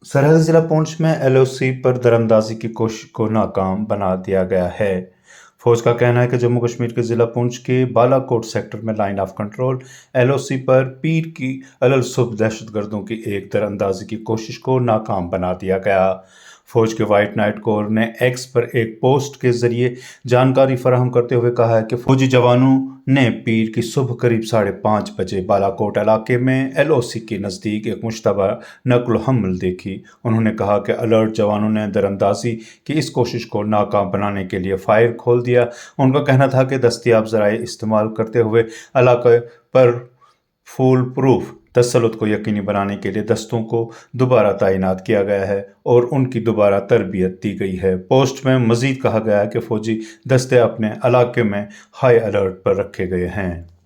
सरहदी जिला पुंछ में एलओसी पर दरअंदाजी की कोशिश को नाकाम बना दिया गया है। फौज का कहना है कि जम्मू कश्मीर के जिला पुंछ के बालाकोट सेक्टर में लाइन ऑफ कंट्रोल एलओसी पर पीर की अलल सुबह दहशतगर्दों की एक दरअंदाजी की कोशिश को नाकाम बना दिया गया। फौज के व्हाइट नाइट कोर ने एक्स पर एक पोस्ट के जरिए जानकारी फराहम करते हुए कहा है कि फौजी जवानों ने पीर की सुबह करीब 5:30 बजे बालाकोट इलाके में एलओसी के नज़दीक एक मुश्तबा नकल हमल देखी। उन्होंने कहा कि अलर्ट जवानों ने दरअंदाजी की इस कोशिश को नाकाम बनाने के लिए फायर खोल दिया। उनका कहना था कि दस्तयाब ज़राए इस्तेमाल करते हुए इलाके पर फूल प्रूफ तसल्लुत को यकीनी बनाने के लिए दस्तों को दोबारा तैनात किया गया है और उनकी दोबारा तरबियत दी गई है। पोस्ट में मजीद कहा गया है कि फौजी दस्ते अपने इलाके में हाई अलर्ट पर रखे गए हैं।